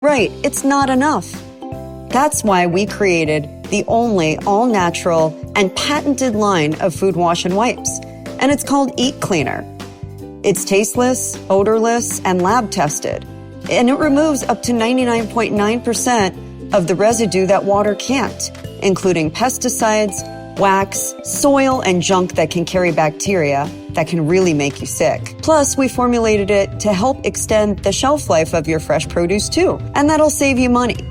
Right, it's not enough. That's why we created the only all-natural and patented line of food wash and wipes, and it's called Eat Cleaner. It's tasteless, odorless, and lab tested, and it removes up to 99.9% of the residue that water can't, including pesticides, wax, soil, and junk that can carry bacteria that can really make you sick. Plus, we formulated it to help extend the shelf life of your fresh produce too, and that'll save you money.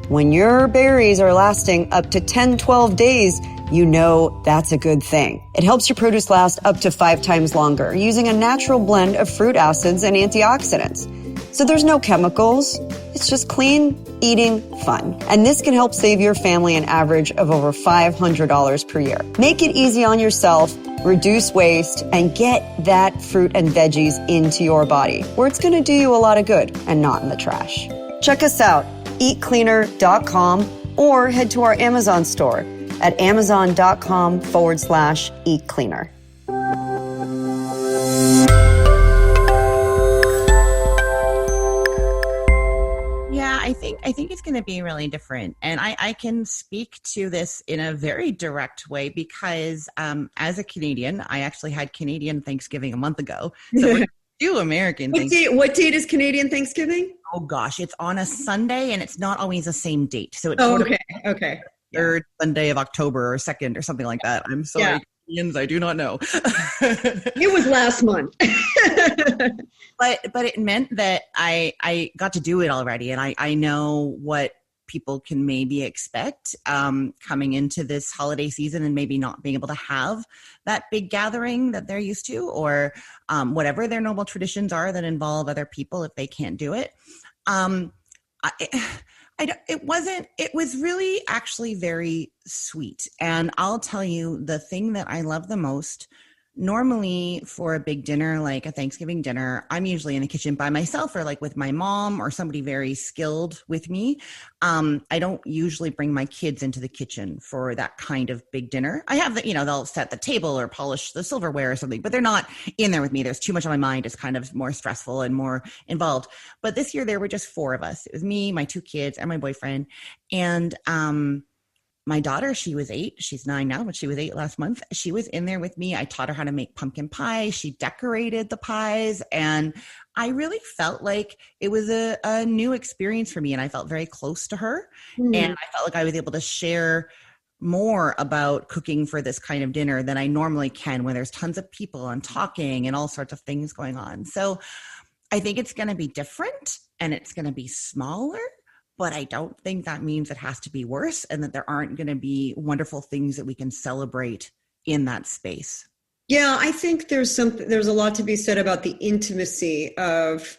When your berries are lasting up to 10-12 days, you know that's a good thing. It helps your produce last up to 5 times longer using a natural blend of fruit acids and antioxidants. So there's no chemicals. It's just clean eating fun. And this can help save your family an average of over $500 per year. Make it easy on yourself, reduce waste, and get that fruit and veggies into your body, where it's going to do you a lot of good and not in the trash. Check us out, eatcleaner.com, or head to our Amazon store at amazon.com/eatcleaner. I think it's going to be really different. And I can speak to this in a very direct way because as a Canadian, I actually had Canadian Thanksgiving a month ago. So we're do American Thanksgiving. What date is Canadian Thanksgiving? Oh gosh, it's on a Sunday and it's not always the same date. So it's okay. Third Sunday of October or 2nd or something like that. I'm sorry. Yeah. I do not know. It was last month. but it meant that I got to do it already. And I know what people can maybe expect coming into this holiday season and maybe not being able to have that big gathering that they're used to, or whatever their normal traditions are that involve other people if they can't do it. It was really actually very sweet. And I'll tell you, the thing that I love the most, normally for a big dinner, like a Thanksgiving dinner, I'm usually in the kitchen by myself or like with my mom or somebody very skilled with me. I don't usually bring my kids into the kitchen for that kind of big dinner. I have they'll set the table or polish the silverware or something, but they're not in there with me. There's too much on my mind. It's kind of more stressful and more involved. But this year there were just 4 of us. It was me, my 2 kids, and my boyfriend. And, my daughter, she was 8. She's 9 now, but she was 8 last month. She was in there with me. I taught her how to make pumpkin pie. She decorated the pies. And I really felt like it was a new experience for me. And I felt very close to her. And I felt like I was able to share more about cooking for this kind of dinner than I normally can when there's tons of people and talking and all sorts of things going on. So I think it's going to be different and it's going to be smaller. But I don't think that means it has to be worse and that there aren't going to be wonderful things that we can celebrate in that space. Yeah, I think there's a lot to be said about the intimacy of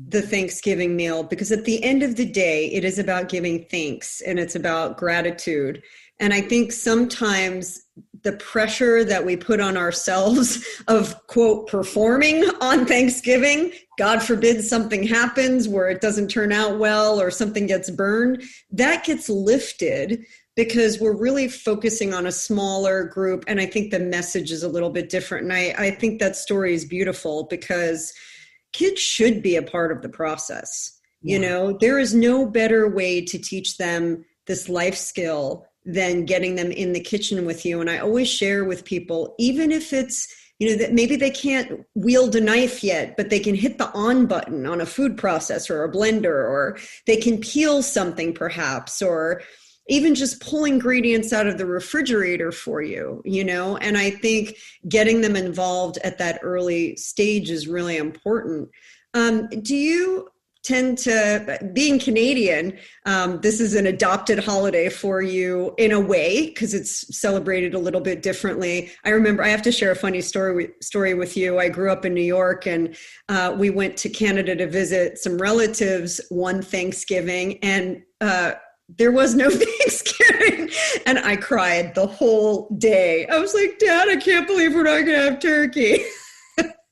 the Thanksgiving meal, because at the end of the day, it is about giving thanks and it's about gratitude. And I think sometimes the pressure that we put on ourselves of, quote, performing on Thanksgiving, God forbid something happens where it doesn't turn out well or something gets burned, that gets lifted because we're really focusing on a smaller group. And I think the message is a little bit different. And I think that story is beautiful because kids should be a part of the process. Yeah. There is no better way to teach them this life skill than getting them in the kitchen with you. And I always share with people, even if it's, that maybe they can't wield a knife yet, but they can hit the on button on a food processor or a blender, or they can peel something perhaps, or even just pull ingredients out of the refrigerator for you, and I think getting them involved at that early stage is really important. Do you tend to, being Canadian, this is an adopted holiday for you in a way, because it's celebrated a little bit differently. I remember, I have to share a funny story with you. I grew up in New York and we went to Canada to visit some relatives one Thanksgiving, and there was no Thanksgiving, and I cried the whole day. I was like, Dad, I can't believe we're not going to have turkey.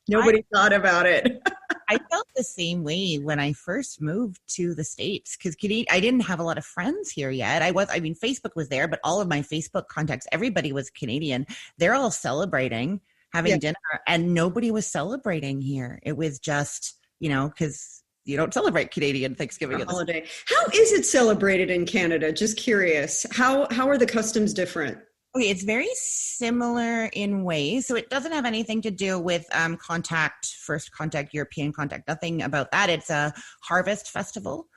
Nobody thought about it. I felt the same way when I first moved to the States, because I didn't have a lot of friends here yet. Facebook was there, but all of my Facebook contacts, everybody was Canadian. They're all celebrating, having dinner, and nobody was celebrating here. It was just, because you don't celebrate Canadian Thanksgiving. Holiday. How is it celebrated in Canada? Just curious. How are the customs different? Okay, it's very similar in ways. So it doesn't have anything to do with first contact, European contact, nothing about that. It's a harvest festival.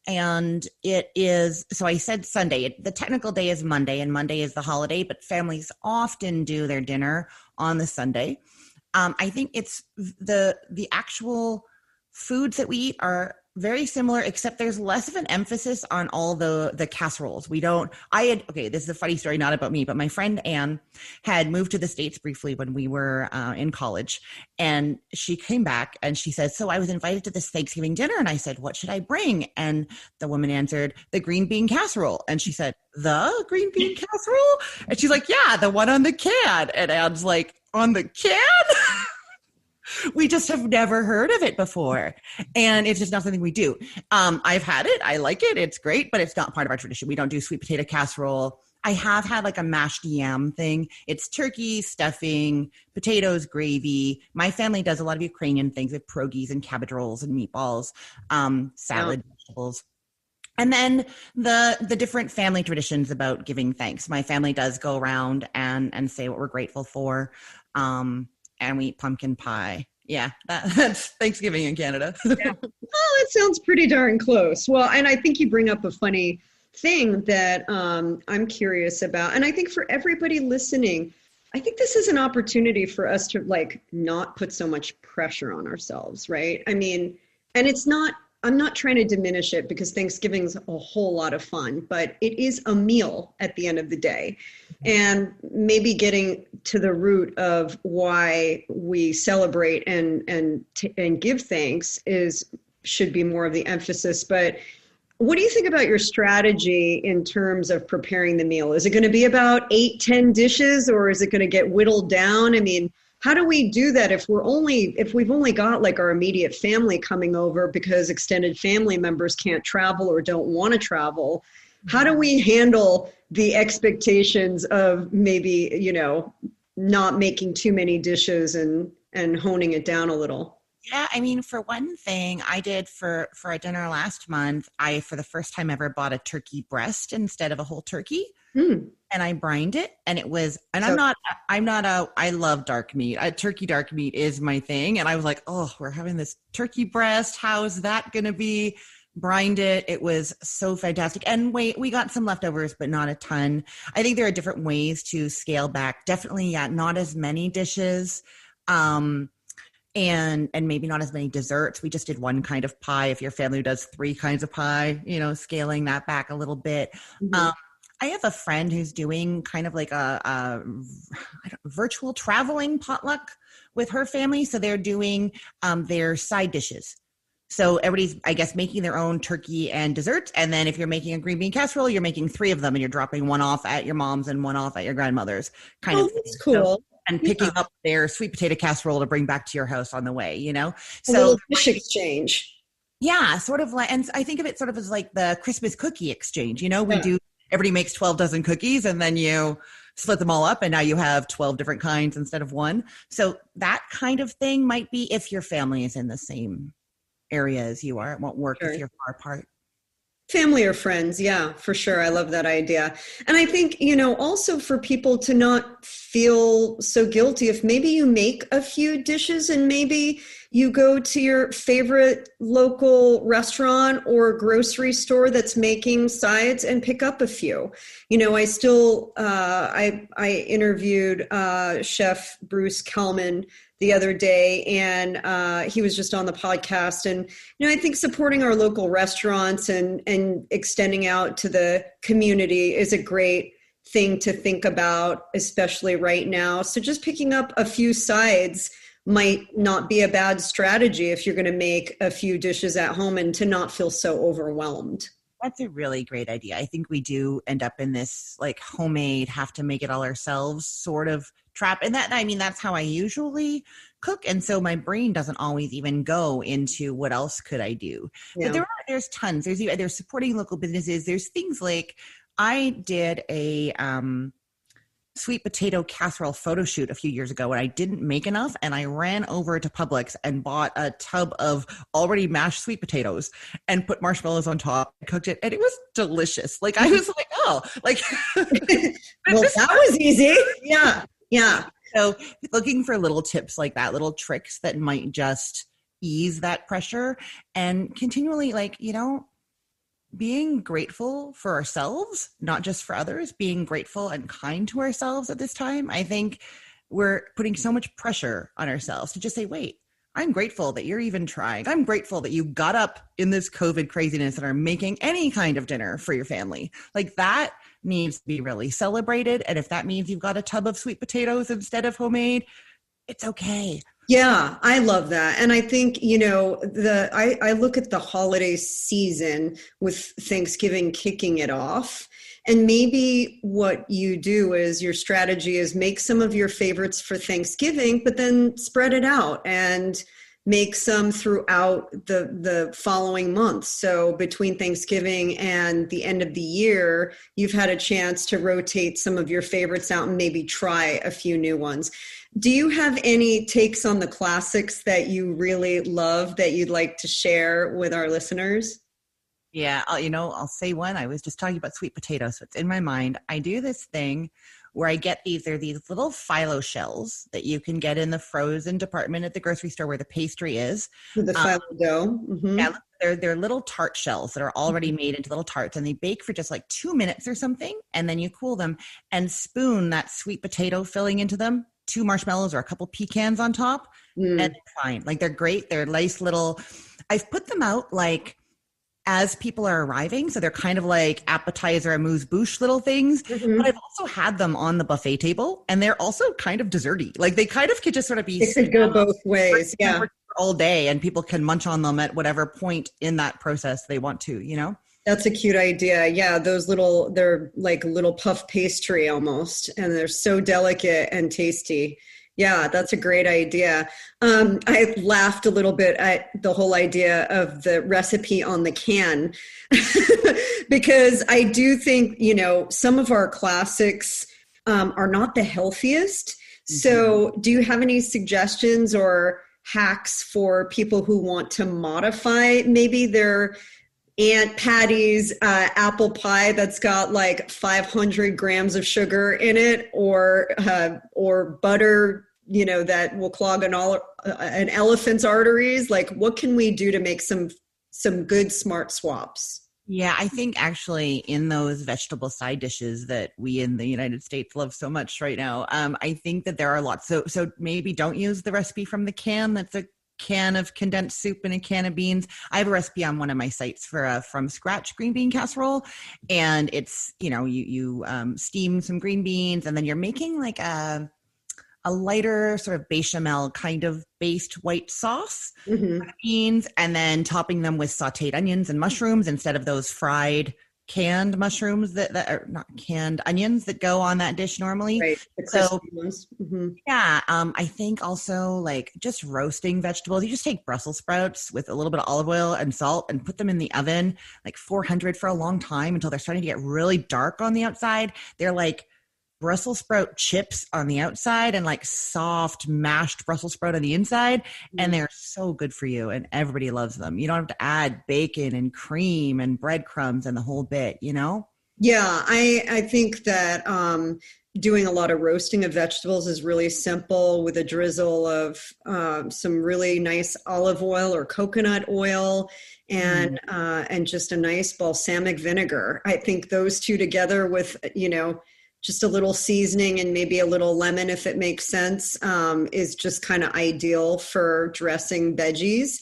And it is, so I said Sunday. The technical day is Monday, and Monday is the holiday, but families often do their dinner on the Sunday. I think it's the actual foods that we eat are very similar, except there's less of an emphasis on all the casseroles. This is a funny story, not about me, but my friend Anne had moved to the States briefly when we were in college. And she came back and she said, so I was invited to this Thanksgiving dinner. And I said, what should I bring? And the woman answered, the green bean casserole. And she said, the green bean casserole? And she's like, yeah, the one on the can. And Anne's like, on the can? We just have never heard of it before. And it's just not something we do. I've had it. I like it. It's great, but it's not part of our tradition. We don't do sweet potato casserole. I have had like a mashed yam thing. It's turkey, stuffing, potatoes, gravy. My family does a lot of Ukrainian things with pierogies and cabbage rolls and meatballs, salad, vegetables. And then the different family traditions about giving thanks. My family does go around and say what we're grateful for. And we eat pumpkin pie. Yeah, that's Thanksgiving in Canada. Yeah. Oh, that sounds pretty darn close. Well, and I think you bring up a funny thing that I'm curious about. And I think for everybody listening, I think this is an opportunity for us to like not put so much pressure on ourselves, right? I mean, and I'm not trying to diminish it because Thanksgiving's a whole lot of fun, but it is a meal at the end of the day. And maybe getting to the root of why we celebrate and give thanks should be more of the emphasis. But what do you think about your strategy in terms of preparing the meal? Is it going to be about 8-10 dishes, or is it going to get whittled down? I mean, how do we do that if we've only got like our immediate family coming over because extended family members can't travel or don't want to travel? How do we handle the expectations of maybe, not making too many dishes and honing it down a little? Yeah, I mean, for one thing, I did for a dinner last month, I, for the first time ever, bought a turkey breast instead of a whole turkey. And I brined it, and it was, and I love dark meat. Turkey dark meat is my thing. And I was like, oh, we're having this turkey breast. How is that going to be? Brined it. It was so fantastic. And we got some leftovers, but not a ton. I think there are different ways to scale back. Definitely, not as many dishes. And maybe not as many desserts. We just did one kind of pie. If your family does 3 kinds of pie, scaling that back a little bit. I have a friend who's doing kind of like a virtual traveling potluck with her family. So they're doing their side dishes. So everybody's, I guess, making their own turkey and desserts. And then if you're making a green bean casserole, you're making 3 of them, and you're dropping one off at your mom's and one off at your grandmother's kind of thing. That's cool. So, and picking up their sweet potato casserole to bring back to your house on the way, So a little dish exchange. Yeah, sort of like, and I think of it sort of as like the Christmas cookie exchange. Everybody makes 12 dozen cookies, and then you split them all up, and now you have 12 different kinds instead of one. So that kind of thing might be if your family is in the same area as you are. It won't work if you're far apart. Family or friends. Yeah, for sure. I love that idea. And I think, also for people to not feel so guilty if maybe you make a few dishes and maybe you go to your favorite local restaurant or grocery store that's making sides and pick up a few. I interviewed Chef Bruce Kelman the other day, and he was just on the podcast. And, I think supporting our local restaurants and extending out to the community is a great thing to think about, especially right now. So just picking up a few sides might not be a bad strategy if you're going to make a few dishes at home and to not feel so overwhelmed. That's a really great idea. I think we do end up in this like homemade, have to make it all ourselves sort of trap. And that's how I usually cook. And so my brain doesn't always even go into what else could I do. Yeah. But there's tons. There's supporting local businesses. There's things like I did a sweet potato casserole photo shoot a few years ago and I didn't make enough. And I ran over to Publix and bought a tub of already mashed sweet potatoes and put marshmallows on top and cooked it. And it was delicious. Like I was like, oh, like, Well, that was easy. Yeah. Yeah. So looking for little tips like that, little tricks that might just ease that pressure and continually, like, being grateful for ourselves, not just for others, being grateful and kind to ourselves at this time. I think we're putting so much pressure on ourselves to just say, wait, I'm grateful that you're even trying. I'm grateful that you got up in this COVID craziness and are making any kind of dinner for your family. Like that needs to be really celebrated. And if that means you've got a tub of sweet potatoes instead of homemade, it's okay. Yeah, I love that. And I think, I look at the holiday season with Thanksgiving kicking it off. And maybe what you do is your strategy is make some of your favorites for Thanksgiving, but then spread it out and make some throughout the following months. So between Thanksgiving and the end of the year, you've had a chance to rotate some of your favorites out and maybe try a few new ones. Do you have any takes on the classics that you really love that you'd like to share with our listeners? Yeah, I'll say one. I was just talking about sweet potatoes, so it's in my mind. I do this thing where I get these little phyllo shells that you can get in the frozen department at the grocery store where the pastry is. The phyllo dough. Mm-hmm. Yeah, they're little tart shells that are already made into little tarts, and they bake for just like 2 minutes or something, and then you cool them and spoon that sweet potato filling into them, 2 marshmallows or a couple pecans on top, and they're fine. Like they're great. They're nice little, I've put them out like as people are arriving. So they're kind of like appetizer, amuse-bouche little things. Mm-hmm. But I've also had them on the buffet table and they're also kind of desserty. Like they kind of could just sort of be. It could go both ways. Yeah. All day and people can munch on them at whatever point in that process they want to, That's a cute idea. Yeah, they're like little puff pastry almost, and they're so delicate and tasty. Yeah, that's a great idea. I laughed a little bit at the whole idea of the recipe on the can because I do think, some of our classics are not the healthiest. Mm-hmm. So do you have any suggestions or hacks for people who want to modify maybe their Aunt Patty's apple pie that's got like 500 grams of sugar in it, or butter, that will clog an elephant's arteries? Like, what can we do to make some good smart swaps? Yeah, I think actually in those vegetable side dishes that we in the United States love so much right now, I think that there are lots. So maybe don't use the recipe from the can. That's a can of condensed soup and a can of beans. I have a recipe on one of my sites for a from scratch green bean casserole. And it's, you steam some green beans and then you're making like a lighter sort of bechamel kind of based white sauce, beans, and then topping them with sauteed onions and mushrooms instead of those fried canned mushrooms that are not canned onions that go on that dish normally. Right. So yeah, I think also like just roasting vegetables. You just take Brussels sprouts with a little bit of olive oil and salt and put them in the oven, like 400 for a long time until they're starting to get really dark on the outside. They're like Brussels sprout chips on the outside and like soft mashed Brussels sprout on the inside. And they're so good for you and everybody loves them. You don't have to add bacon and cream and breadcrumbs and the whole bit, Yeah, I think that doing a lot of roasting of vegetables is really simple with a drizzle of some really nice olive oil or coconut oil and just a nice balsamic vinegar. I think those two together with, just a little seasoning and maybe a little lemon, if it makes sense, is just kind of ideal for dressing veggies.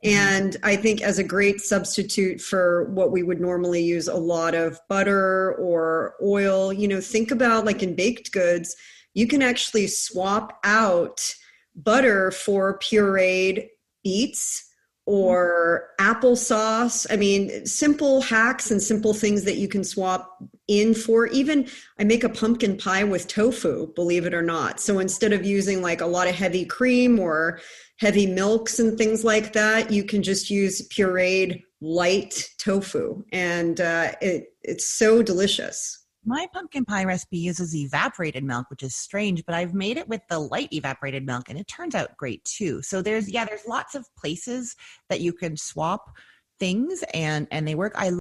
And I think as a great substitute for what we would normally use a lot of butter or oil, think about like in baked goods, you can actually swap out butter for pureed beets or applesauce. I mean, simple hacks and simple things that you can swap in for. Even I make a pumpkin pie with tofu, believe it or not. So instead of using like a lot of heavy cream or heavy milks and things like that, you can just use pureed light tofu. And it's so delicious. My pumpkin pie recipe uses evaporated milk, which is strange, but I've made it with the light evaporated milk and it turns out great too. So there's lots of places that you can swap things and they work. I